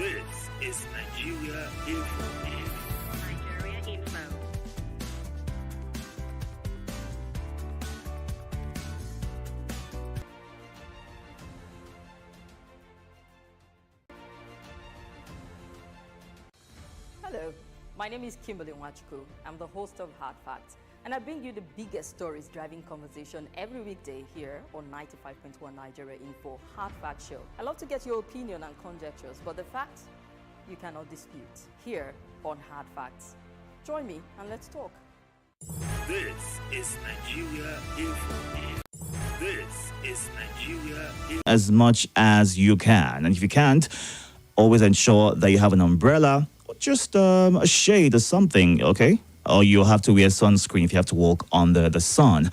This is Nigeria Info. Nigeria Info. Hello, my name is Kimberly Nwachukwu. I'm the host of Hard Facts, and I bring you the biggest stories driving conversation every weekday here on 95.1 Nigeria Info Hard Fact Show. I love to get your opinion and conjectures, but the facts you cannot dispute here on Hard Facts. Join me and let's talk. This is Nigeria Info. This is Nigeria Info. As much as you can, and if you can't, always ensure that you have an umbrella or just a shade or something, okay? Or you'll have to wear sunscreen if you have to walk under the sun.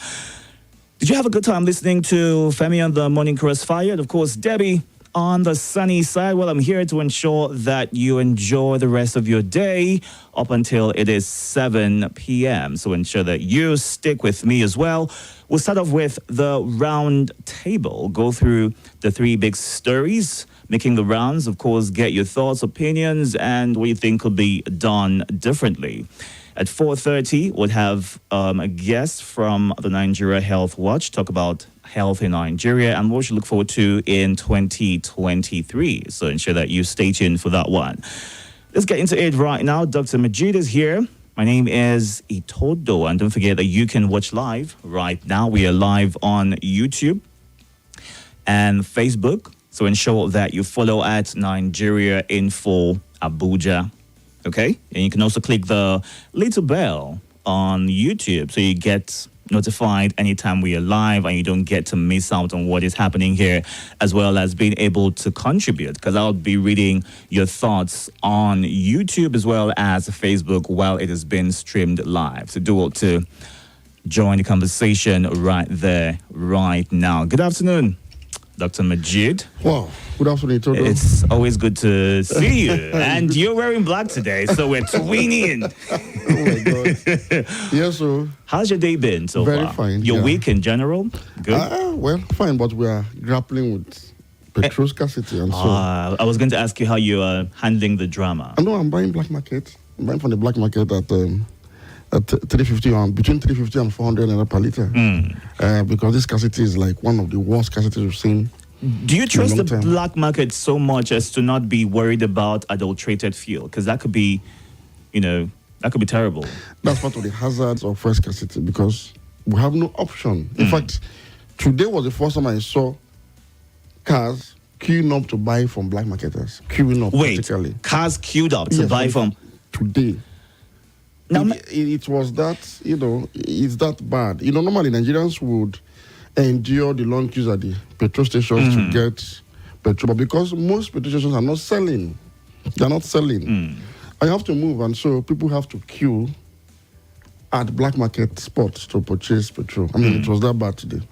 Did you have a good time listening to Femi and the Morning Crossfire? And of course, Debbie on the sunny side. Well, I'm here to ensure that you enjoy the rest of your day up until it is 7 p.m. So ensure that you stick with me as well. We'll start off with the Roundtable. Go through the three big stories making the rounds. Of course, get your thoughts, opinions, and what you think could be done differently. At 4:30, we'll have a guest from the Nigeria Health Watch talk about health in Nigeria and what we should look forward to in 2023. So ensure that you stay tuned for that one. Let's get into it right now. Dr. Majid is here. My name is Itodo, and don't forget that you can watch live right now. We are live on YouTube and Facebook. So ensure that you follow at Nigeria Info Abuja. Okay? And you can also click the little bell on YouTube so you get notified anytime we are live and you don't get to miss out on what is happening here, as well as being able to contribute, because I'll be reading your thoughts on YouTube as well as Facebook while it is being streamed live. So do want to join the conversation right there, right now. Good afternoon, Dr. Majid. Wow, good afternoon, Itodo. It's always good to see you. And you're wearing black today, so we're twinning. Oh my God. Yes, sir. How's your day been so far? Very fine. Your yeah. week in general? Good? Well, fine, but we are grappling with petrol scarcity and so. I was going to ask you how you are handling the drama. I know I'm buying black market. I'm buying from the black market at 350 between 350 and 400 naira per liter. Because this scarcity is like one of the worst scarcities we've seen. Do you trust the time. black market so much as to not be worried about adulterated fuel? Because that could be, that could be terrible. That's part of the hazards of fresh scarcity because we have no option. In fact, today was the first time I saw cars queuing up to buy from black marketers. Queuing up, particularly. Cars queued up to buy from... Today. Now, it was that, it's that bad. Normally Nigerians would endure the long queues at the petrol stations to get petrol. But because most petrol stations are not selling, they're not selling. I have to move, and so people have to queue at black market spots to purchase petrol. I mean, it was that bad today.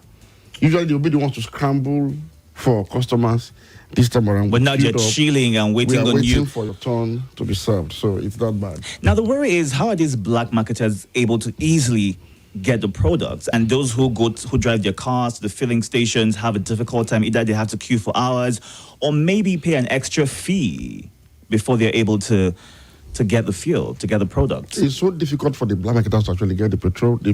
Usually they'll be the ones to scramble for customers. This time around, but now you're chilling and waiting on you. We are waiting for your turn to be served, so it's that bad. Now the worry is, how are these black marketers able to easily get the products? And those who drive their cars to the filling stations have a difficult time. Either they have to queue for hours, or maybe pay an extra fee before they're able to get the fuel, to get the products. It's so difficult for the black marketers to actually get the petrol, the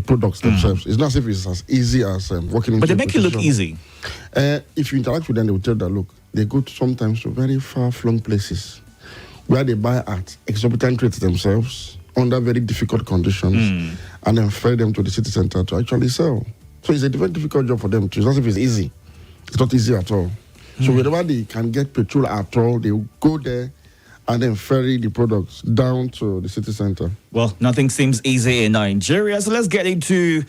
products themselves. It's not as if it's as easy as working in. But they make it look easy. If you interact with them, they will tell you that, look, they go sometimes to very far-flung places where they buy at exorbitant rates themselves under very difficult conditions and then ferry them to the city center to actually sell. So it's a very difficult job for them too. It's not as if it's easy. It's not easy at all. So wherever they can get petrol at all, they will go there and then ferry the products down to the city center. Well, nothing seems easy in Nigeria, so let's get into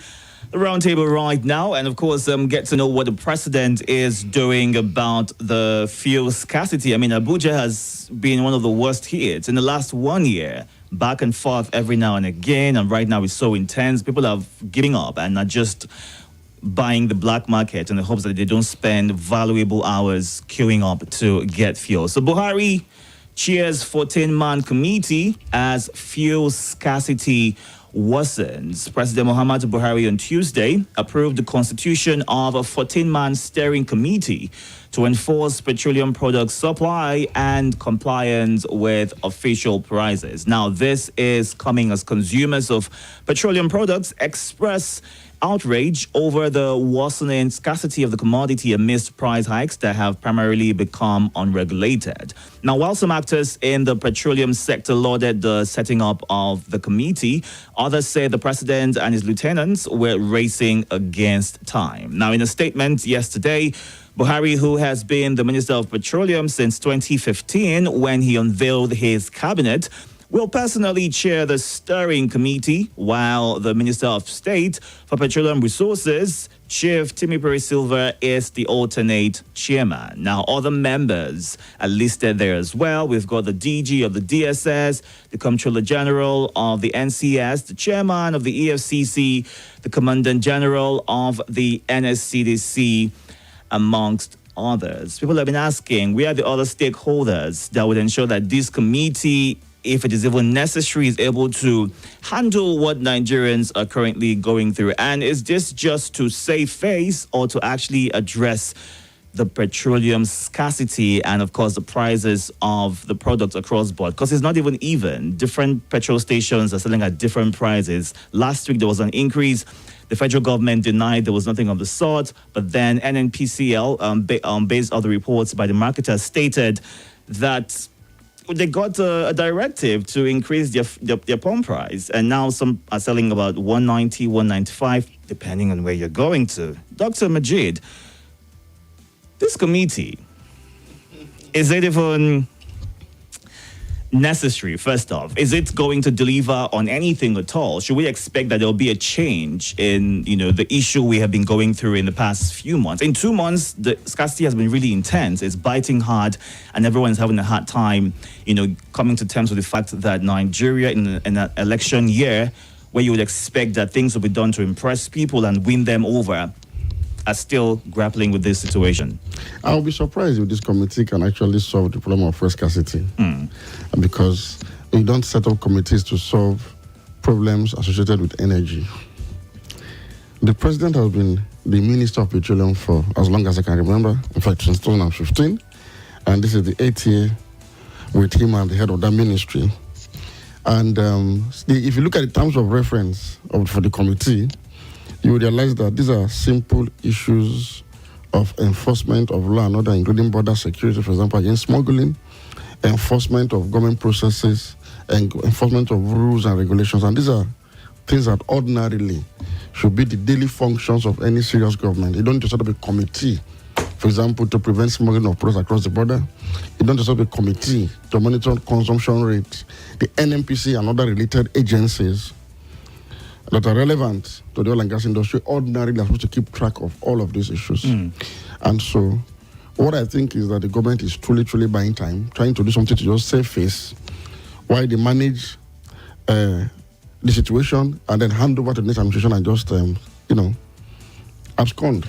the roundtable right now and, of course, get to know what the president is doing about the fuel scarcity. I mean, Abuja has been one of the worst hits in the last 1 year, back and forth every now and again, and right now it's so intense. People are giving up and are just buying the black market in the hopes that they don't spend valuable hours queuing up to get fuel. So Buhari chairs 14-man committee as fuel scarcity worsens. President Muhammadu Buhari on Tuesday approved the constitution of a 14-man steering committee to enforce petroleum product supply and compliance with official prices. Now, this is coming as consumers of petroleum products express outrage over the worsening scarcity of the commodity amidst price hikes that have primarily become unregulated. Now, while some actors in the petroleum sector lauded the setting up of the committee, others say the president and his lieutenants were racing against time. Now, in a statement yesterday, Buhari, who has been the Minister of Petroleum since 2015 when he unveiled his cabinet, will personally chair the steering committee, while the Minister of State for Petroleum Resources, Chief Timiperi Silva, is the alternate chairman. Now, other members are listed there as well. We've got the DG of the DSS, the Comptroller General of the NCS, the chairman of the EFCC, the Commandant General of the NSCDC, amongst others. People have been asking, where are the other stakeholders that would ensure that this committee, if it is even necessary, is able to handle what Nigerians are currently going through? And is this just to save face or to actually address the petroleum scarcity and, of course, the prices of the products across board? Because it's not even. Different petrol stations are selling at different prices. Last week, there was an increase. The federal government denied there was nothing of the sort. But then NNPCL, based on the reports by the marketers, stated that they got a directive to increase their pump price, and now some are selling about 190, 195, depending on where you're going to. Dr. Majid, this committee, is it even necessary? First off, is it going to deliver on anything at all? Should we expect that there'll be a change in, the issue we have been going through in the past few months? In 2 months, the scarcity has been really intense. It's biting hard, and everyone's having a hard time, coming to terms with the fact that Nigeria, in an election year, where you would expect that things will be done to impress people and win them over, are still grappling with this situation. I'll be surprised if this committee can actually solve the problem of fuel scarcity. Because we don't set up committees to solve problems associated with energy. The president has been the Minister of Petroleum for as long as I can remember, in fact, since 2015. And this is the 8th year with him and the head of that ministry. And if you look at the terms of reference for the committee, you will realize that these are simple issues of enforcement of law and order, including border security, for example, against smuggling, enforcement of government processes, and enforcement of rules and regulations. And these are things that ordinarily should be the daily functions of any serious government. You don't need to set up a committee, for example, to prevent smuggling of products across the border. You don't need to set up a committee to monitor consumption rates. The NNPC and other related agencies that are relevant to the oil and gas industry ordinarily are supposed to keep track of all of these issues. And so what I think is that the government is truly buying time, trying to do something to just save face while they manage the situation and then hand over to the next administration and just, abscond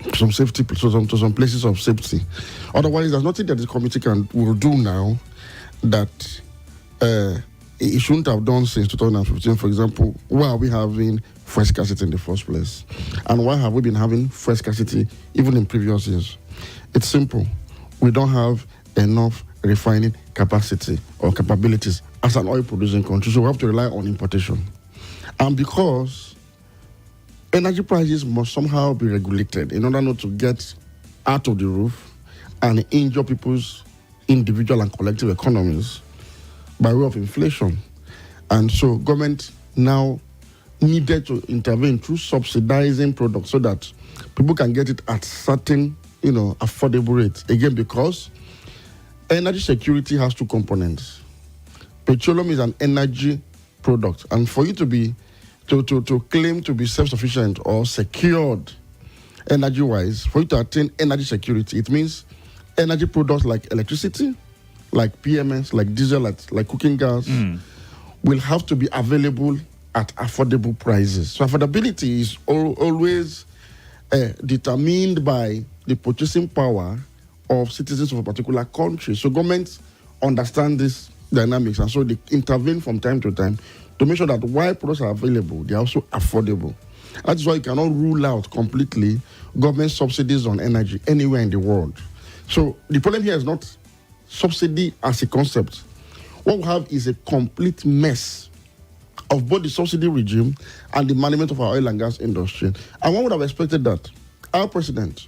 to some safety, to some places of safety. Otherwise, there's nothing that the committee will do now that it shouldn't have done since 2015. For example, why are we having fuel scarcity in the first place? And why have we been having fuel scarcity even in previous years? It's simple. We don't have enough refining capacity or capabilities as an oil-producing country, so we have to rely on importation. And because energy prices must somehow be regulated in order not to get out of the roof and injure people's individual and collective economies by way of inflation. And so government now needed to intervene through subsidizing products so that people can get it at certain, affordable rates. Again, because energy security has two components. Petroleum is an energy product. And for you to claim to be self-sufficient or secured energy-wise, for you to attain energy security, it means energy products like electricity, like PMS, like diesel, like cooking gas, will have to be available at affordable prices. So affordability is always determined by the purchasing power of citizens of a particular country. So governments understand this dynamics, and so they intervene from time to time to make sure that while products are available, they are also affordable. That's why you cannot rule out completely government subsidies on energy anywhere in the world. So the problem here is not subsidy as a concept. What we have is a complete mess of both the subsidy regime and the management of our oil and gas industry. And one would have expected that our president,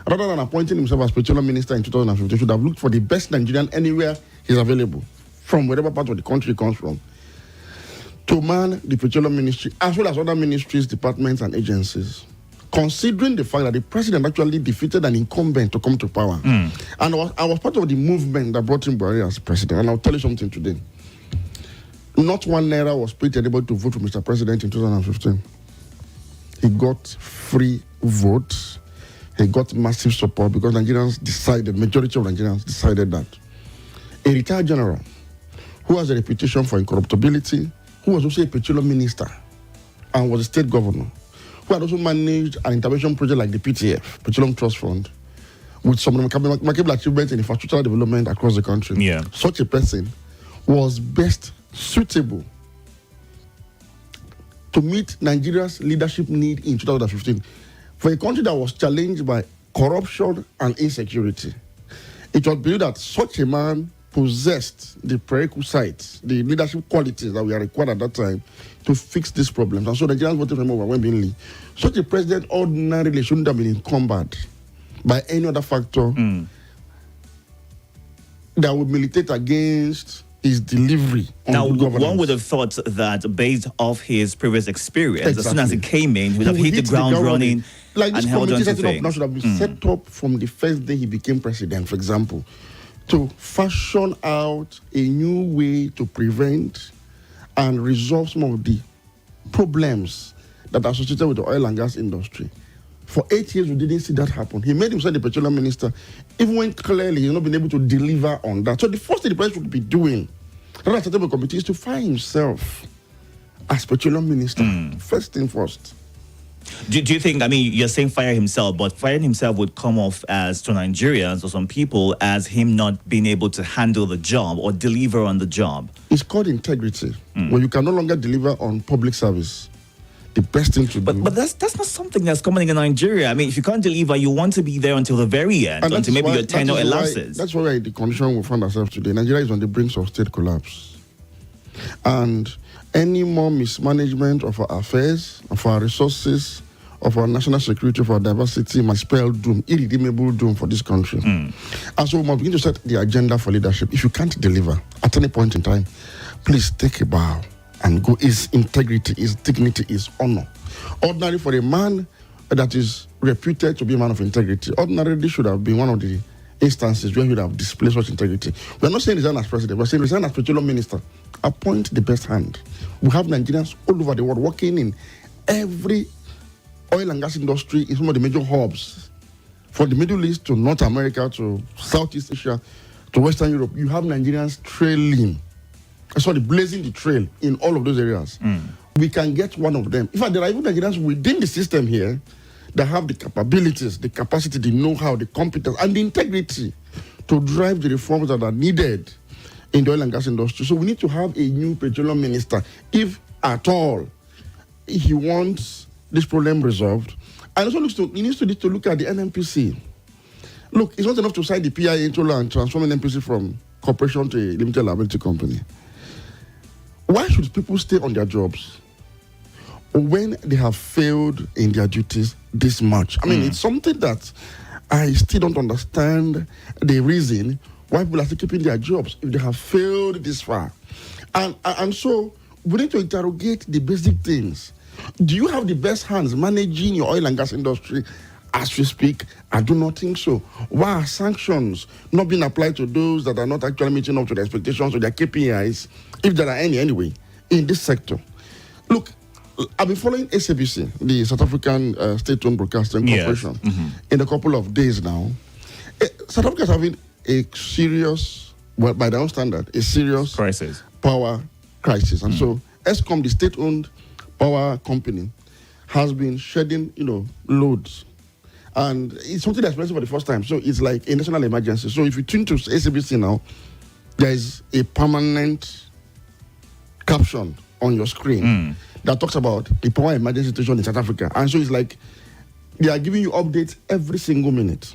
rather than appointing himself as petroleum minister in 2015, should have looked for the best Nigerian anywhere he's available, from wherever part of the country he comes from, to man the petroleum ministry, as well as other ministries, departments, and agencies, considering the fact that the president actually defeated an incumbent to come to power. And I was part of the movement that brought in Buhari as president. And I'll tell you something today. Not one naira was paid to anybody to vote for Mr. President in 2015. He got free votes. He got massive support because Nigerians decided, majority of Nigerians decided that. A retired general who has a reputation for incorruptibility, who was also a petroleum minister and was a state governor, who had also managed an intervention project like the PTF, Petroleum Trust Fund, with some remarkable achievements in infrastructural development across the country. Yeah. Such a person was best suitable to meet Nigeria's leadership need in 2015. For a country that was challenged by corruption and insecurity, it was believed that such a man possessed the prerequisites, the leadership qualities that we are required at that time to fix these problems. And so the Nigerians voted for him overwhelmingly. Such a president ordinarily shouldn't have been encumbered by any other factor that would militate against his delivery on Now, good governance. one would have thought that based off his previous experience, as soon as he Exactly. came in, he would have hit the ground running Like this and held on committee to setting up now things. should have been set up from the first day he became president, for example, to fashion out a new way to prevent and resolve some of the problems that are associated with the oil and gas industry. For 8 years, we didn't see that happen. He made himself the petroleum minister, even when clearly he's not been able to deliver on that. So the first thing the president should be doing, rather than setting up a committee, is to fire himself as petroleum minister. First thing first. Do you think, I mean, you're saying fire himself, but firing himself would come off as, to Nigerians or some people, as him not being able to handle the job or deliver on the job? It's called integrity. When you can no longer deliver on public service, the best thing to do. But that's not something that's common in Nigeria. I mean, if you can't deliver, you want to be there until the very end, And that until is maybe why- your tenure that is why- elapses. That's why we're in the condition we find ourselves today. Nigeria is on the brink of state collapse. And any more mismanagement of our affairs, of our resources, of our national security, of our diversity might spell doom, irredeemable doom for this country. And so we must begin to set the agenda for leadership. If you can't deliver at any point in time, please take a bow and go. His integrity, his dignity, his honor. Ordinarily, for a man that is reputed to be a man of integrity, ordinarily this should have been one of the instances where he would have displayed such integrity. We're not saying resign as president, we're saying resign as petroleum minister. Appoint the best hand. We have Nigerians all over the world working in every oil and gas industry in some of the major hubs. From the Middle East to North America to Southeast Asia to Western Europe, you have Nigerians blazing the trail in all of those areas. We can get one of them. In fact, there are even Nigerians within the system here that have the capabilities, the capacity, the know-how, the competence, and the integrity to drive the reforms that are needed in the oil and gas industry. So we need to have a new petroleum minister, if at all he wants this problem resolved. And also he needs to look at the NNPC. Look, it's not enough to sign the PIA into law and transform an NNPC from corporation to a limited liability company. Why should people stay on their jobs when they have failed in their duties this much? I mean, it's something that I still don't understand the reason why people are still keeping their jobs if they have failed this far. And so we need to interrogate the basic things. Do you have the best hands managing your oil and gas industry as we speak? I do not think so. Why are sanctions not being applied to those that are not actually meeting up to the expectations of their KPIs, if there are any anyway, in this sector? Look, I've been following SABC, the South African State-Owned Broadcasting Corporation, in a couple of days now. South Africa is having a serious, well, by their own standard, a serious Crisis. power crisis. And so ESCOM, the state-owned power company, has been shedding, loads. And it's something that's experienced for the first time. So it's like a national emergency. So if you tune to SABC now, there is a permanent caption on your screen that talks about the power emergency situation in South Africa. And so it's like They are giving you updates every single minute.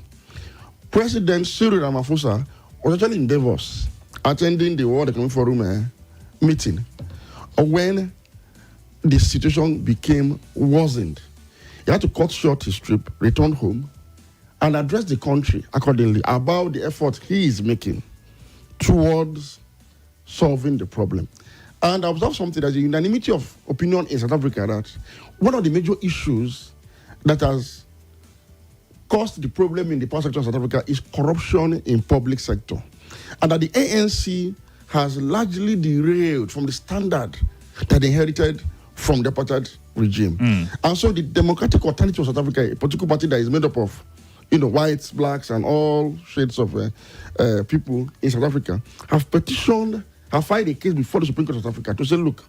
President Cyril Ramaphosa was actually in Davos attending the World Economic Forum meeting when the situation became worsened. He had to cut short his trip, return home, and address the country accordingly about the effort he is making towards solving the problem. And I observed something, there's a unanimity of opinion in South Africa that one of the major issues that has caused the problem in the power sector of South Africa is corruption in public sector. And that the ANC has largely derailed from the standard that they inherited from the apartheid regime. And so the Democratic Alternative of South Africa, a political party that is made up of whites, blacks, and all shades of people in South Africa, have filed a case before the Supreme Court of South Africa to say, look,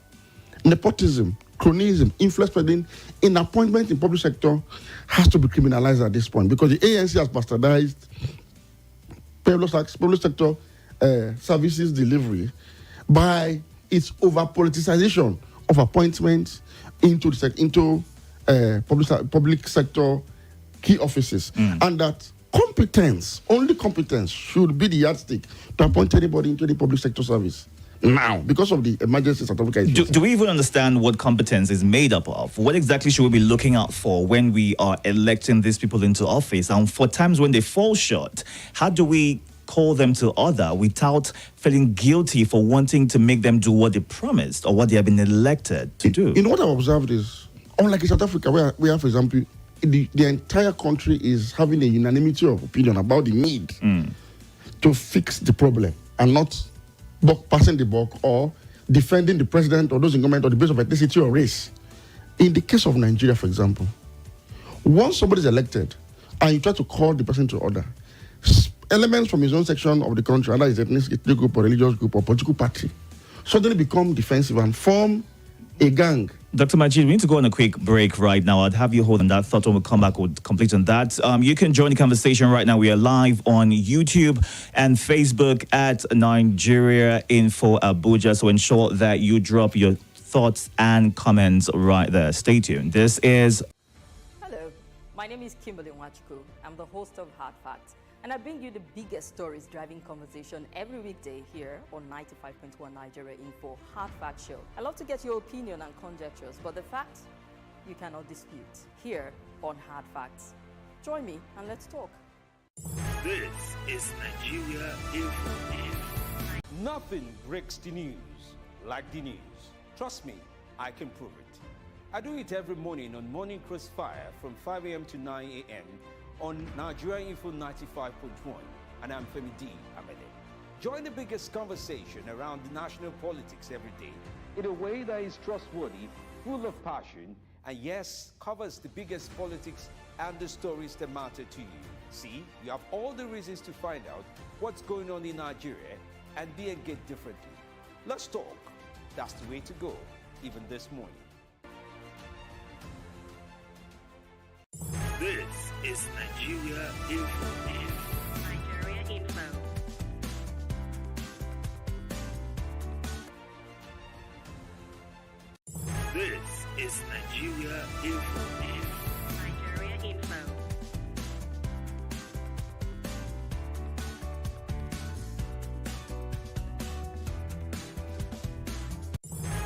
nepotism, cronyism, influence peddling in appointment in public sector has to be criminalized at this point because the ANC has bastardized public sector services delivery by its over-politicization of appointments into public sector key offices, and that only competence should be the yardstick to appoint anybody into the public sector service. Now, because of the emergency South Africa is do we even understand what competence is made up of? What exactly should we be looking out for when we are electing these people into office? And for times when they fall short, how do we call them to order without feeling guilty for wanting to make them do what they promised or what they have been elected to do? You know what I've observed is, unlike in South Africa, where we have, for example, the entire country is having a unanimity of opinion about the need to fix the problem and not passing the buck or defending the president or those in government on the basis of ethnicity or race. In the case of Nigeria, for example, once somebody is elected and you try to call the person to order, elements from his own section of the country, either his ethnic group or religious group or political party, suddenly become defensive and form a gang. Dr. Majid, we need to go on a quick break right now. I'd have you hold on that thought. When we come back, we'll complete on that. You can join the conversation right now. We are live on YouTube and Facebook at Nigeria Info Abuja. So ensure that you drop your thoughts and comments right there. Stay tuned. This is... Hello, my name is Kimberly Nwachukwu. I'm the host of Hard Facts. And I bring you the biggest stories driving conversation every weekday here on 95.1 Nigeria Info Hard Fact Show. I love to get your opinion and conjectures, but the facts you cannot dispute here on Hard Facts. Join me and let's talk. This is Nigeria Info. Nothing breaks the news like the news. Trust me, I can prove it. I do it every morning on Morning Crossfire from 5 a.m. to 9 a.m. on Nigeria Info 95.1, and I'm Femi D. Amede. Join the biggest conversation around the national politics every day in a way that is trustworthy, full of passion, and yes, covers the biggest politics and the stories that matter to you. See, you have all the reasons to find out what's going on in Nigeria and be engaged differently. Let's talk. That's the way to go, even this morning. This is Nigeria Info. Nigeria Info. This is Nigeria Info. Nigeria Info.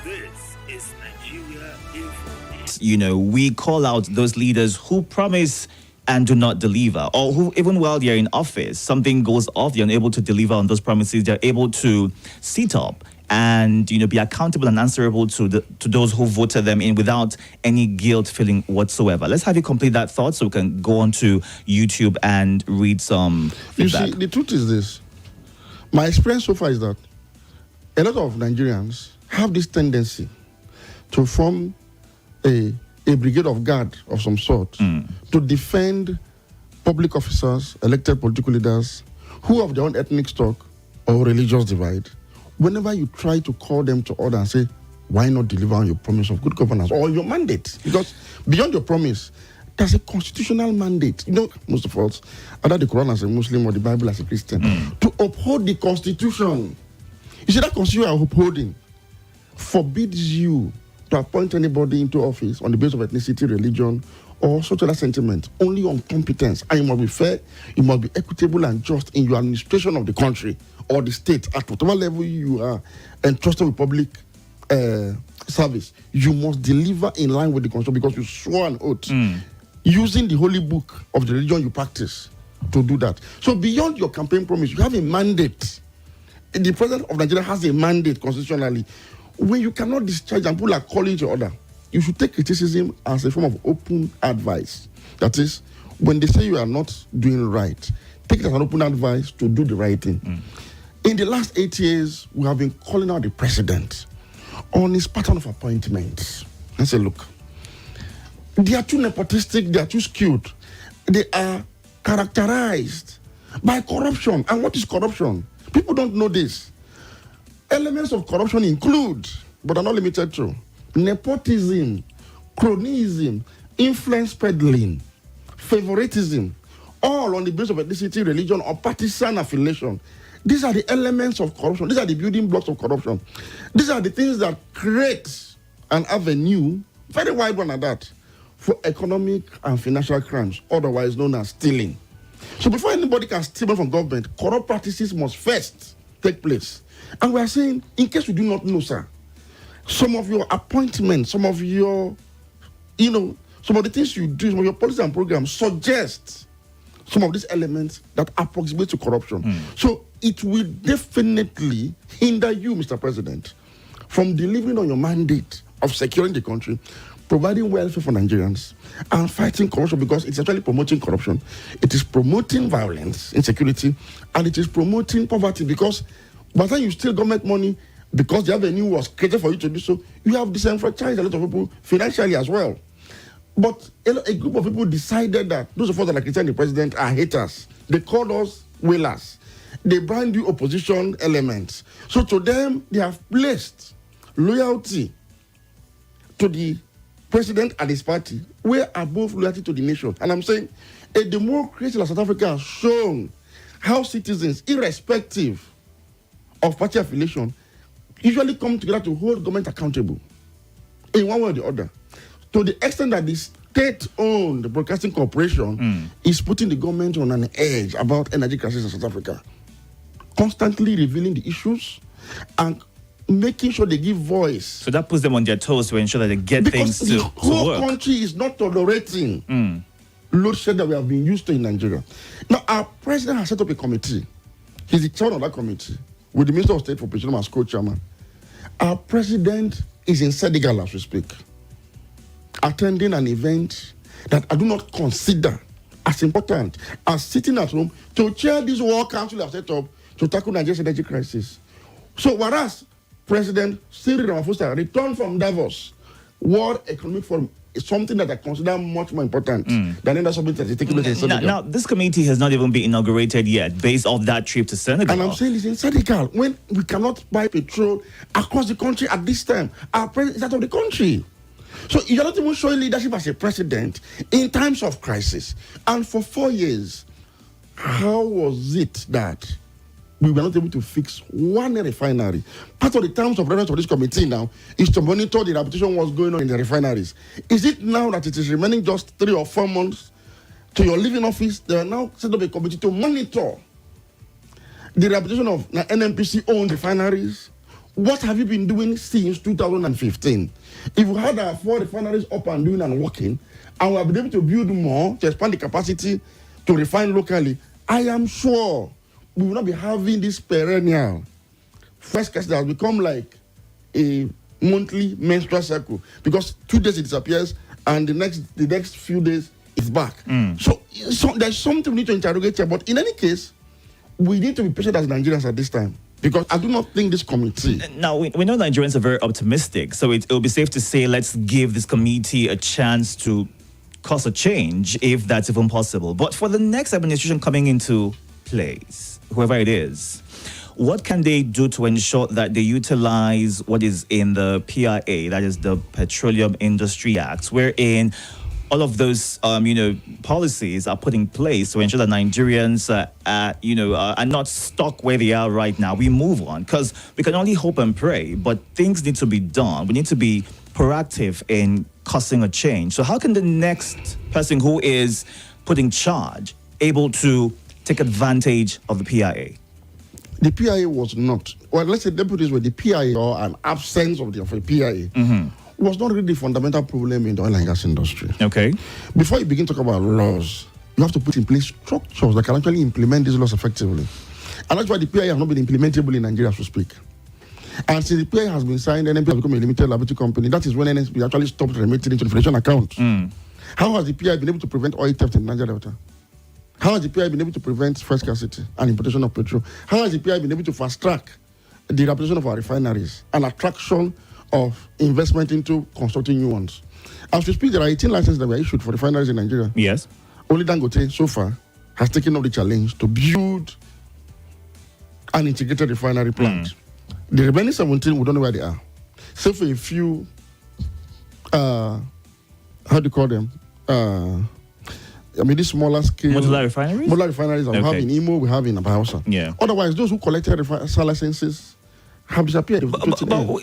This is Nigeria Info. You know, we call out those leaders who promise and do not deliver, or who, even while they're in office, something goes off, they're unable to deliver on those promises, they're able to sit up and, you know, be accountable and answerable to those who voted them in without any guilt feeling whatsoever. Let's have you complete that thought so we can go on to YouTube and read some feedback. You see, the truth is this. My experience so far is that a lot of Nigerians have this tendency to form a brigade of guard of some sort to defend public officers, elected political leaders who have their own ethnic stock or religious divide. Whenever you try to call them to order and say, why not deliver on your promise of good governance or your mandate? Because beyond your promise, there's a constitutional mandate. You know, most of us, either the Quran as a Muslim or the Bible as a Christian, to uphold the Constitution. You see, that Constitution you are upholding forbids you to appoint anybody into office on the basis of ethnicity, religion, or social sentiment, only on competence. And you must be fair, you must be equitable and just in your administration of the country or the state at whatever level you are entrusted with public service. You must deliver in line with the constitution because you swore an oath using the holy book of the religion you practice to do that. So beyond your campaign promise, you have a mandate. The president of Nigeria has a mandate constitutionally. When you cannot discharge and people are calling to order, you should take criticism as a form of open advice. That is, when they say you are not doing right, take it as an open advice to do the right thing. In the last 8 years, we have been calling out the president on his pattern of appointments. I say, look, they are too nepotistic, they are too skewed. They are characterized by corruption. And what is corruption? People don't know this. Elements of corruption include, but are not limited to, nepotism, cronyism, influence peddling, favoritism, all on the basis of ethnicity, religion, or partisan affiliation. These are the elements of corruption. These are the building blocks of corruption. These are the things that create an avenue, very wide one at that, for economic and financial crimes, otherwise known as stealing. So before anybody can steal money from government, corrupt practices must first take place. And we are saying, in case you do not know, sir, some of your appointments, some of your, some of the things you do, some of your policies and programs suggest some of these elements that approximate to corruption. So it will definitely hinder you, Mr. President, from delivering on your mandate of securing the country, providing welfare for Nigerians, and fighting corruption, because it's actually promoting corruption. It is promoting violence, insecurity, and it is promoting poverty, because by the time you steal government money, because the avenue was created for you to do so, you have disenfranchised a lot of people financially as well. But a group of people decided that those of us that are criticizing the president are haters. They called us whalers. They brand new opposition elements. So to them, they have placed loyalty to the president and his party way above loyalty to the nation. And I'm saying a democracy like South Africa has shown how citizens, irrespective of party affiliation, usually come together to hold government accountable in one way or the other. To the extent that the state-owned broadcasting corporation is putting the government on an edge about energy crisis in South Africa, constantly revealing the issues and making sure they give voice. So that puts them on their toes to ensure that they get because things to the whole work. country is not tolerating load shed that we have been used to in Nigeria. Now, our president has set up a committee. He's the chairman of that committee with the Minister of State for Petroleum as co-chairman. Our president is in Senegal as we speak, attending an event that I do not consider as important as sitting at home to chair this World Council have set up to tackle Nigeria's energy crisis. So whereas President Cyril Ramaphosa returned from Davos, World Economic Forum is something that I consider much more important than any summit that is taking place in Senegal. Now, this committee has not even been inaugurated yet based off that trip to Senegal. And I'm saying it's in Senegal when we cannot buy petrol across the country at this time. Our president is out of the country. So you're not even showing leadership as a president in times of crisis. And for 4 years, how was it that we were not able to fix one refinery? Part of the terms of reference of this committee now is to monitor the rehabilitation what's going on in the refineries. Is it now that it is remaining just 3 or 4 months to your leaving office? They are now set up a committee to monitor the rehabilitation of NNPC-owned refineries. What have you been doing since 2015? If we had our 4 refineries up and doing and working, and we have been able to build more to expand the capacity to refine locally, I am sure we will not be having this perennial first case that has become like a monthly menstrual cycle, because 2 days it disappears and the next few days it's back. So there's something we need to interrogate here. But in any case, we need to be patient as Nigerians at this time, because I do not think this committee... Now, we know Nigerians are very optimistic, so it'll be safe to say let's give this committee a chance to cause a change, if that's even possible. But for the next administration coming into place, whoever it is, what can they do to ensure that they utilize what is in the PIA, that is the Petroleum Industry Act, wherein all of those, policies are put in place to ensure that Nigerians, are not stuck where they are right now. We move on, because we can only hope and pray, but things need to be done. We need to be proactive in causing a change. So how can the next person who is put in charge able to take advantage of the PIA? The PIA was not, well, let's say deputies were the PIA or an absence of a PIA was not really the fundamental problem in the oil and gas industry. Okay. Before you begin to talk about laws, you have to put in place structures that can actually implement these laws effectively. And that's why the PIA has not been implementable in Nigeria, as we speak. And since the PIA has been signed, NNP has become a limited liability company. That is when NNP actually stopped remitting into the Federation account. How has the PIA been able to prevent oil theft in Nigeria Delta? How has the PIA been able to prevent fuel scarcity and importation of petrol? How has the PIA been able to fast-track the reputation of our refineries and attraction of investment into constructing new ones? As we speak, there are 18 licenses that were issued for refineries in Nigeria. Yes. Only Dangote, so far, has taken up the challenge to build an integrated refinery plant. The remaining 17, we don't know where they are. Save for a few, how do you call them? These smaller scale... Modular refineries? Modular refineries that we have in Imo, we have in Abuja. Yeah. Otherwise, those who collected licenses have disappeared. But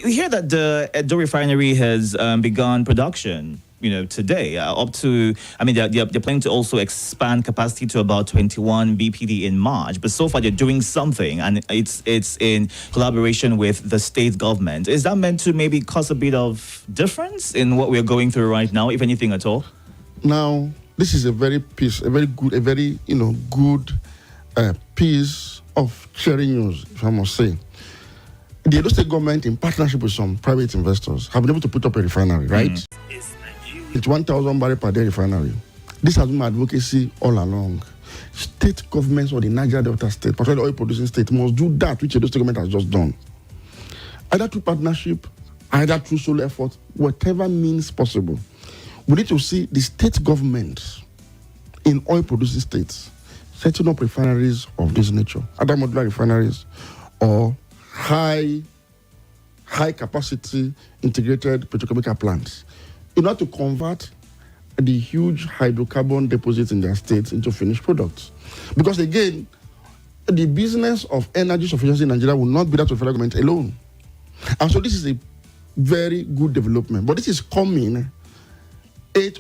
we hear that the Itodo refinery has begun production, today. Up to, they're planning to also expand capacity to about 21 BPD in March. But so far, they're doing something, and it's in collaboration with the state government. Is that meant to maybe cause a bit of difference in what we're going through right now, if anything at all? Now, this is a very good piece of cheering news, if I must say. The Edo State government, in partnership with some private investors, have been able to put up a refinery, right? It's 1,000 barrel per day refinery. This has been my advocacy all along. State governments or the Niger Delta state, particularly oil producing state, must do that which the state government has just done. Either through partnership, either through solo effort, whatever means possible. We need to see the state governments in oil producing states setting up refineries of this nature, either modular refineries or high capacity integrated petrochemical plants, in order to convert the huge hydrocarbon deposits in their states into finished products. Because again, the business of energy sufficiency in Nigeria will not be that of the federal government alone. And so this is a very good development. But this is coming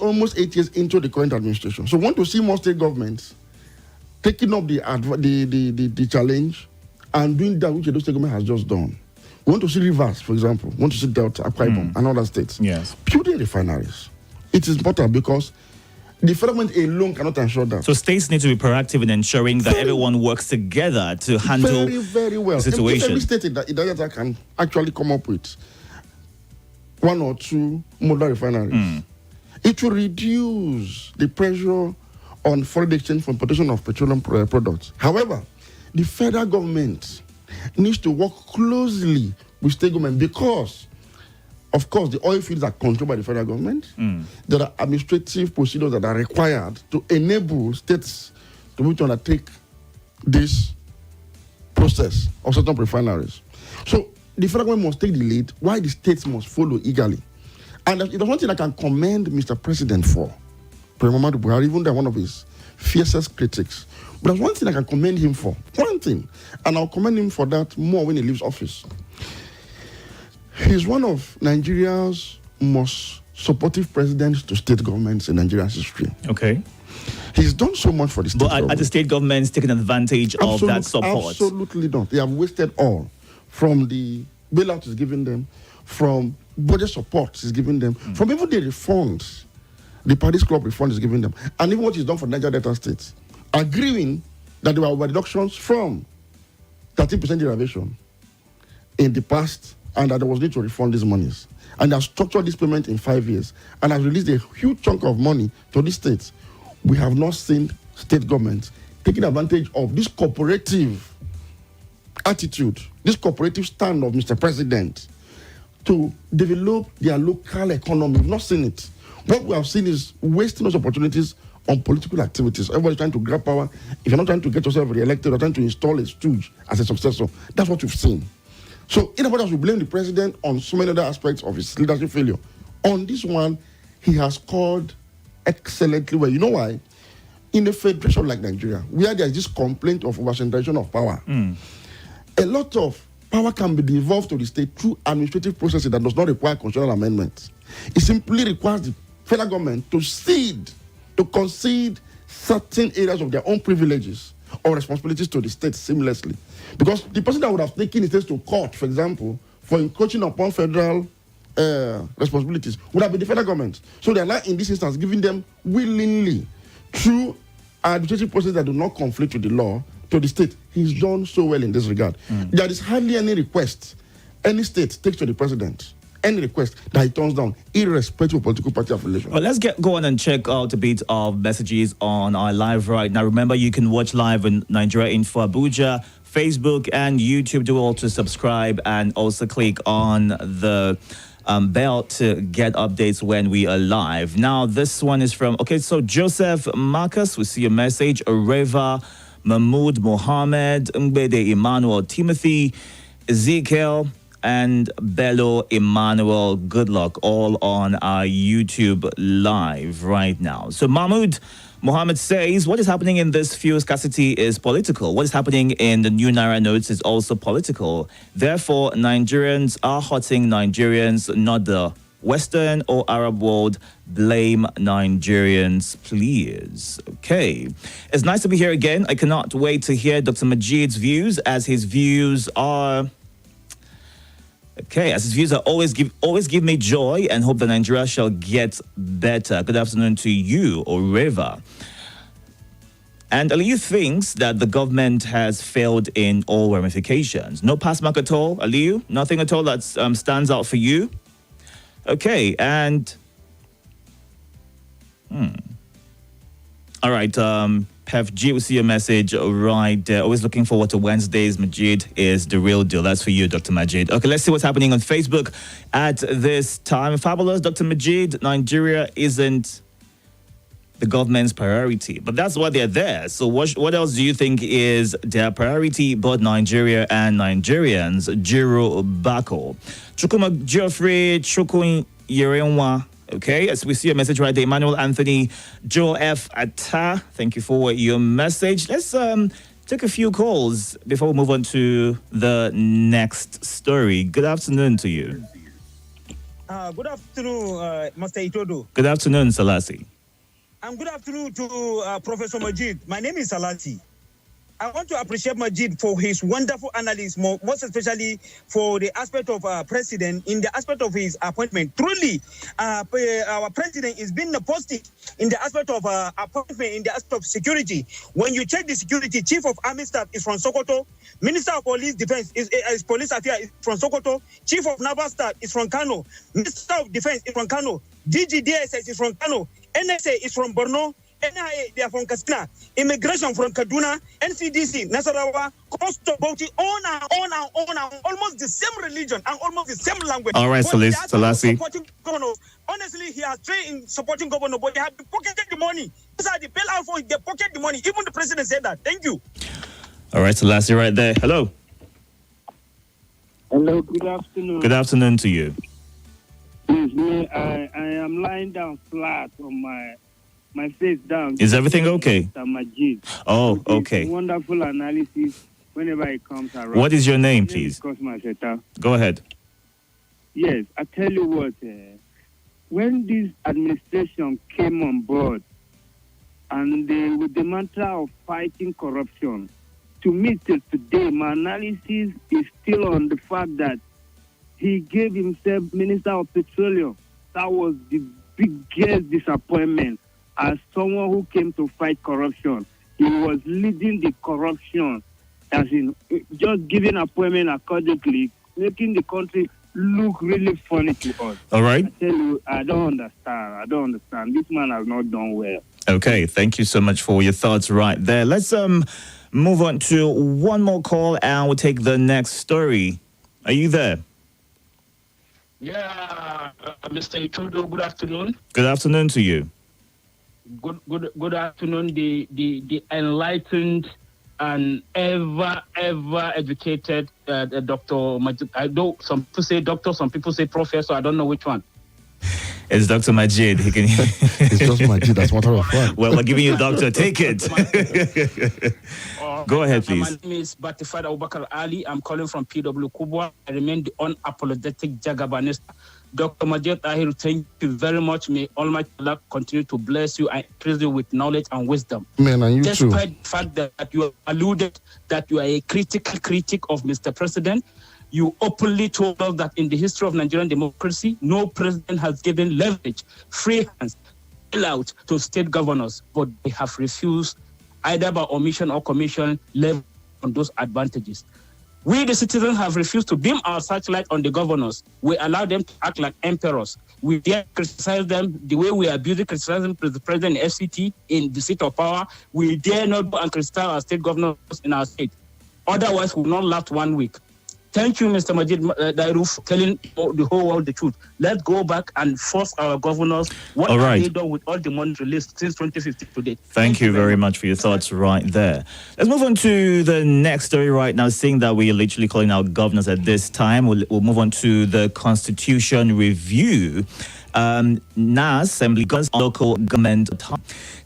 almost 8 years into the current administration. So we want to see more state governments taking up the challenge and doing that which the state government has just done. We want to see Rivers, for example. We want to see Delta, Akwa Ibom, and other states. Yes. Building refineries. It is important because the federal government alone cannot ensure that. So states need to be proactive in ensuring that everyone works together to handle very well. the situation. Every state in that can actually come up with one or two modular refineries. It will reduce the pressure on foreign exchange for importation of petroleum products. However, the federal government needs to work closely with state government because, of course, the oil fields are controlled by the federal government. There are administrative procedures that are required to enable states to be able to undertake this process of setting up refineries. So the federal government must take the lead, while the states must follow eagerly. And there's one thing I can commend Mr. President for, President Buhari, even though one of his fiercest critics. But there's one thing I can commend him for. One thing. And I'll commend him for that more when he leaves office. He's one of Nigeria's most supportive presidents to state governments in Nigeria's history. Okay. He's done so much for the state government. But are the state governments taking advantage of that support? Absolutely not. They have wasted all. From the bailout he's giving them, from budget support he's giving them, from even the refunds, the Paris Club refund is giving them, and even what he's done for Niger Delta states, agreeing that there were reductions from 30% derivation in the past, and that there was need to refund these monies. And they have structured this payment in 5 years, and has released a huge chunk of money to these states. We have not seen state governments taking advantage of this cooperative attitude, this cooperative stand of Mr. President to develop their local economy. We've not seen it. What we have seen is wasting those opportunities on political activities. Everybody's trying to grab power. If you're not trying to get yourself re-elected, you're trying to install a stooge as a successor. That's what we've seen. So in about us, we blame the president on so many other aspects of his leadership failure. On this one, he has scored excellently well. You know why? In a federation like Nigeria, where there is this complaint of overcentralization of power, a lot of power can be devolved to the state through administrative processes that does not require constitutional amendments. It simply requires the federal government to concede certain areas of their own privileges or responsibilities to the state seamlessly. Because the person that would have taken the state to court, for example, for encroaching upon federal responsibilities would have been the federal government. So they are now, in this instance, giving them willingly through administrative processes that do not conflict with the law to the state. He's done so well in this regard. There is hardly any request any state takes to the president, any request that he turns down, irrespective of political party affiliation. Well, let's go on and check out a bit of messages on our live right now. Remember, you can watch live on Nigeria Info Abuja, Facebook and YouTube. Do also subscribe and also click on the bell to get updates when we are live. Now, this one is from, so Joseph Marcus, we see a message. Areva, Mahmoud Mohammed, Mbede Emmanuel, Timothy, Ezekiel, and Bello Emmanuel. Good luck, all on our YouTube live right now. So Mahmoud Mohammed says, what is happening in this fuel scarcity is political. What is happening in the new Naira notes is also political. Therefore, Nigerians are hurting Nigerians, not the Western or Arab world. Blame Nigerians, please. Okay. It's nice to be here again. I cannot wait to hear Dr. Majid's views, as his views are... Okay, as his views are always give me joy and hope that Nigeria shall get better. Good afternoon to you, Oreva. And Aliyu thinks that the government has failed in all ramifications. No pass mark at all, Aliyu? Nothing at all that stands out for you? Okay, and... All right, Pef G, we see your message right there. Always looking forward to Wednesdays. Majid is the real deal. That's for you, Dr. Majid. Okay, let's see what's happening on Facebook at this time. Fabulous, Dr. Majid. Nigeria isn't the government's priority, but that's why they're there. So what else do you think is their priority but Nigeria and Nigerians? Jiro Bako. Chukuma Geoffrey Chukun Yerenwa. Okay, as we see a message right there, Emmanuel Anthony, Joe F. Atta, thank you for your message. Let's take a few calls before we move on to the next story. Good afternoon to you. Good afternoon, Master Itodo. Good afternoon, Salasi. And good afternoon to Professor Majid. My name is Salasi. I want to appreciate Majid for his wonderful analysis, most especially for the aspect of president in the aspect of his appointment. Truly, our president is being positive in the aspect of appointment, in the aspect of security. When you check the security, Chief of Army Staff is from Sokoto, Minister of Police Defense is Police Affairs is from Sokoto, Chief of Naval Staff is from Kano, Minister of Defense is from Kano, DGDSS is from Kano, NSA is from Borno, NIA, they are from Katsina, Immigration from Kaduna, NCDC, Nasarawa, Coastal Bounty, on and on, almost the same religion and almost the same language. All right, Salasi. Honestly, he has trained in supporting governor, but they have pocketed the money. These are the bailout for they pocket the money. Even the president said that. Thank you. All right, Salasi, right there. Hello. Hello, good afternoon. Good afternoon to you. Please, I am lying down flat on my face down. Is everything okay? Majid. Oh, okay. Wonderful analysis whenever it comes around. What is your name, please? Go ahead. Yes, I tell you what, when this administration came on board and with the mantra of fighting corruption, to me till today, my analysis is still on the fact that he gave himself Minister of Petroleum. That was the biggest disappointment. As someone who came to fight corruption, he was leading the corruption, as in just giving appointment accordingly, making the country look really funny to us. All right. I tell you, I don't understand. This man has not done well. Okay, thank you so much for your thoughts right there. Let's move on to one more call and we'll take the next story. Are you there? Yeah, Mr. Itodo, good afternoon. Good afternoon to you. Good afternoon, the enlightened and ever educated Dr. Majid. I know some people say doctor, some people say professor. I don't know which one. It's Dr. Majid. He can. It's just Majid. That's matter of fact. Well, we're giving you doctor. Take it. All Go ahead, My please. name is Batifad Abubakar Ali. I'm calling from PW Kubwa. I remain the unapologetic Jagabanista. Dr. Majid Tahir, thank you very much. May Almighty Allah continue to bless you and increase you with knowledge and wisdom. Man, and you Despite too. the fact that you alluded that you are a critical critic of Mr. President, you openly told us that in the history of Nigerian democracy, no president has given leverage, free hands, out to state governors, but they have refused, either by omission or commission, leverage on those advantages. We, the citizens, have refused to beam our searchlight on the governors. We allow them to act like emperors. We dare criticize them the way we abuse criticizing the president in FCT in the seat of power. We dare not go and criticize our state governors in our state. Otherwise, we will not last 1 week. Thank you, Mr. Majid Dairu, for telling the whole world the truth. Let's go back and force our governors. What All have right. they done with all the money released since 2015 to date? Thank you very much for your thoughts right there. Let's move on to the next story right now, seeing that we are literally calling out governors at this time. We'll move on to the Constitution review. Now, Assembly goes local government.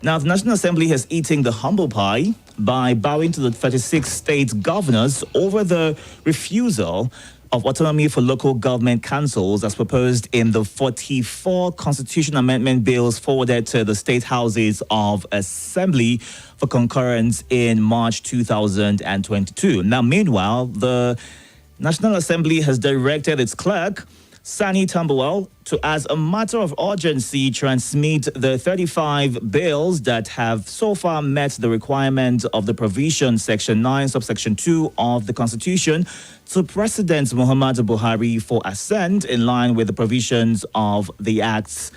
Now, the National Assembly has eaten the humble pie by bowing to the 36 state governors over the refusal of autonomy for local government councils as proposed in the 44 constitution amendment bills forwarded to the state houses of assembly for concurrence in March 2022. Now, meanwhile, the National Assembly has directed its clerk, Sani Tambuwal, to, as a matter of urgency, transmit the 35 bills that have so far met the requirement of the provision, Section 9, subsection 2 of the Constitution, to President Muhammadu Buhari for assent in line with the provisions of the Act's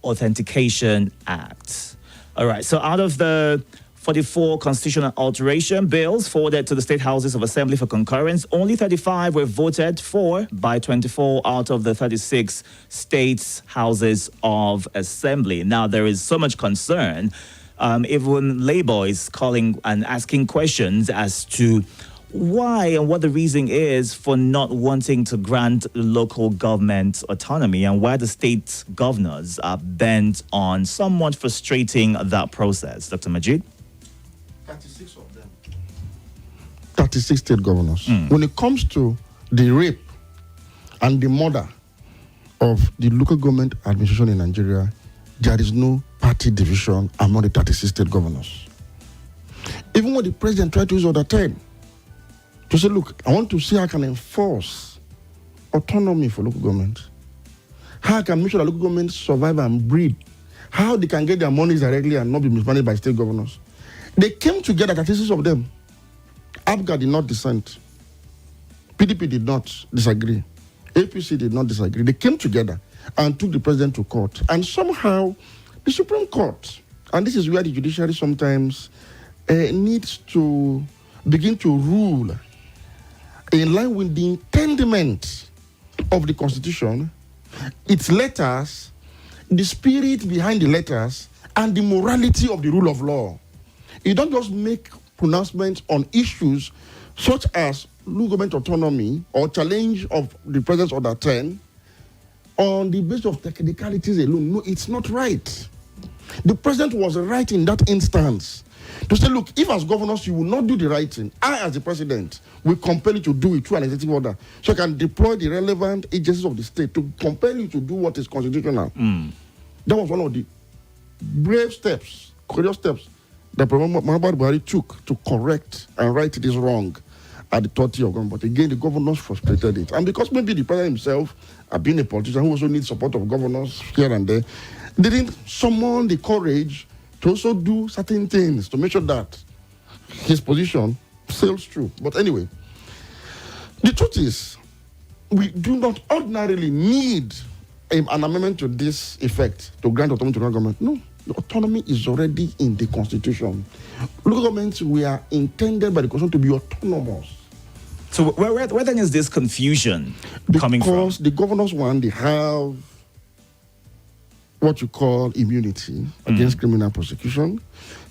Authentication Act. All right, so out of the 44 constitutional alteration bills forwarded to the state houses of assembly for concurrence, only 35 were voted for by 24 out of the 36 states houses of assembly. Now, there is so much concern. Even Labour is calling and asking questions as to why and what the reason is for not wanting to grant local government autonomy, and why the state governors are bent on somewhat frustrating that process. Dr. Majid? 36 of them. 36 state governors. When it comes to the rape and the murder of the local government administration in Nigeria, there is no party division among the 36 state governors. Even when the president tried to use other 10 to say, look, I want to see how I can enforce autonomy for local government, how I can make sure that local governments survive and breed, how they can get their monies directly and not be mismanaged by state governors. They came together, 36 of them. ABGA did not dissent. PDP did not disagree. APC did not disagree. They came together and took the president to court. And somehow, the Supreme Court, and this is where the judiciary sometimes needs to begin to rule in line with the intendment of the Constitution, its letters, the spirit behind the letters, and the morality of the rule of law. You don't just make pronouncements on issues such as local government autonomy or challenge of the presence of that 10 on the basis of technicalities alone. No, it's not right. The president was right in that instance to say, look, if as governors you will not do the right thing, I as the president will compel you to do it through an executive order, so I can deploy the relevant agencies of the state to compel you to do what is constitutional. That was one of the brave steps, courageous steps that President Muhammadu Buhari took to correct and right this wrong at the 30 of government. But again, the governors frustrated it. And because maybe the president himself, being a politician who also needs support of governors here and there, didn't summon the courage to also do certain things to make sure that his position sails through. But anyway, the truth is, we do not ordinarily need an amendment to this effect to grant autonomy to local government. No. The autonomy is already in the Constitution. Local governments were intended by the Constitution to be autonomous. So where then is this confusion coming from? Because the governors, one, they have what you call immunity against criminal prosecution.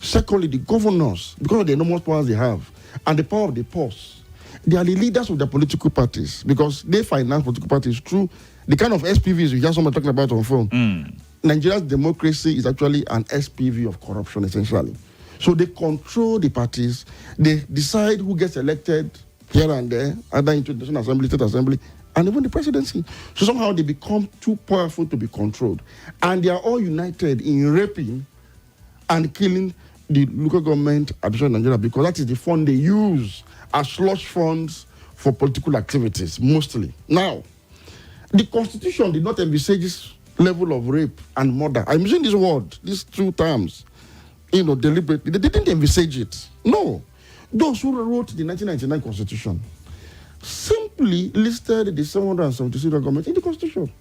Secondly, the governors, because of the enormous powers they have and the power of the purse, they are the leaders of the political parties because they finance political parties through the kind of SPVs you hear someone talking about on phone. Nigeria's democracy is actually an SPV of corruption, essentially. So they control the parties. They decide who gets elected here and there, either into the National Assembly, State Assembly, and even the presidency. So somehow they become too powerful to be controlled. And they are all united in raping and killing the local government administration in Nigeria, because that is the fund they use as slush funds for political activities, mostly. Now, the Constitution did not envisage this level of rape and murder. I'm using this word, these two terms, deliberately. They didn't envisage it. No. Those who wrote the 1999 Constitution simply listed the 776 government in the Constitution,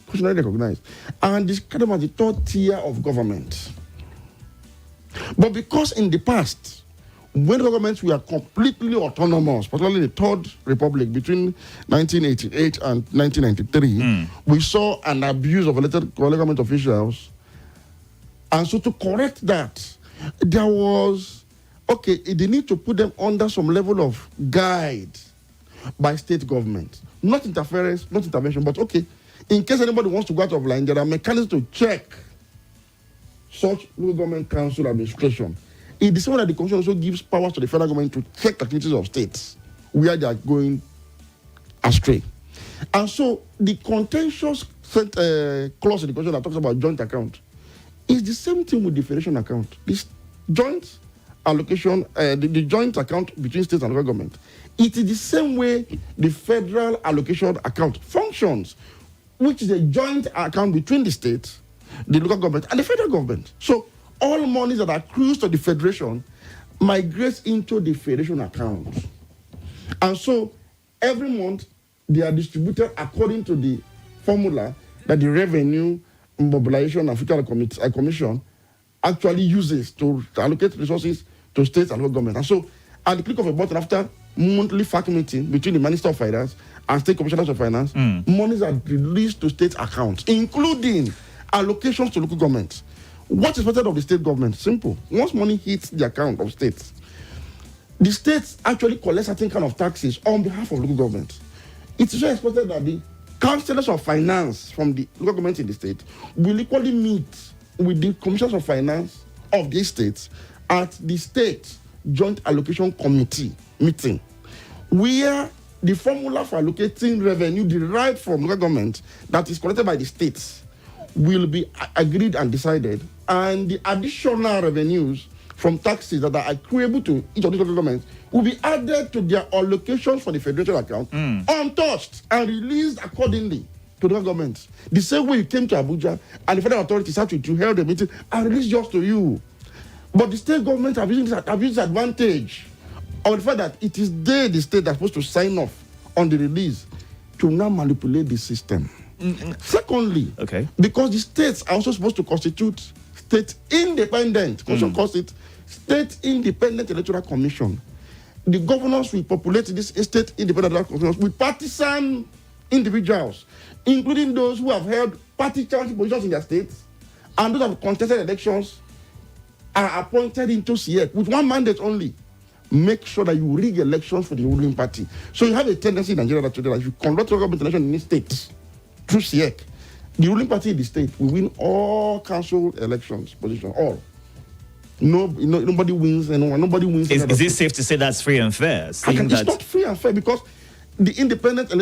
constitutionally recognized, and described them as the third tier of government. But because in the past, when governments were completely autonomous, particularly the Third Republic between 1988 and 1993, we saw an abuse of elected government officials. And so to correct that, there was, they need to put them under some level of guide by state government. Not interference, not intervention, but in case anybody wants to go out of line, there are mechanisms to check such local government council administration. It is so that the Constitution also gives powers to the federal government to check activities of states where they are going astray. And so the contentious clause in the Constitution that talks about joint account is the same thing with the federation account. This joint allocation, the joint account between states and local government, it is the same way the federal allocation account functions, which is a joint account between the states, the local government, and the federal government. So all monies that accrues to the federation migrates into the federation account. And so every month they are distributed according to the formula that the Revenue Mobilization and Fiscal Commission actually uses to allocate resources to states and local government. And so at the click of a button, after monthly fact meeting between the Minister of Finance and State Commissioners of Finance, monies are released to state accounts, including allocations to local governments. What is expected of the state government? Simple. Once money hits the account of states, the states actually collect certain kind of taxes on behalf of local government. It is expected that the councillors of finance from the local government in the state will equally meet with the commissioners of finance of these states at the state joint allocation committee meeting, where the formula for allocating revenue derived from local government that is collected by the states will be agreed and decided, and the additional revenues from taxes that are accruable to each of these local governments will be added to their allocations for the federal account, untouched, and released accordingly to the local governments. The same way you came to Abuja and the federal authorities had to held a meeting and released yours to you. But the state government have used this advantage of the fact that it is they, the state, that's supposed to sign off on the release to now manipulate the system. Secondly, because the states are also supposed to constitute state independent, Constitution calls it State Independent Electoral Commission. The governors will populate this state independent electoral commission with partisan individuals, including those who have held party chairmanship positions in their states, and those who have contested elections are appointed into SIEC with one mandate only: make sure that you rig elections for the ruling party. So you have a tendency in Nigeria today that if you conduct local government election in these states through SIEC, the ruling party in the state will win all council elections positions, all. Nobody wins anyone. Nobody wins. Is it safe to say that's free and fair? It's not free and fair because the independent electoral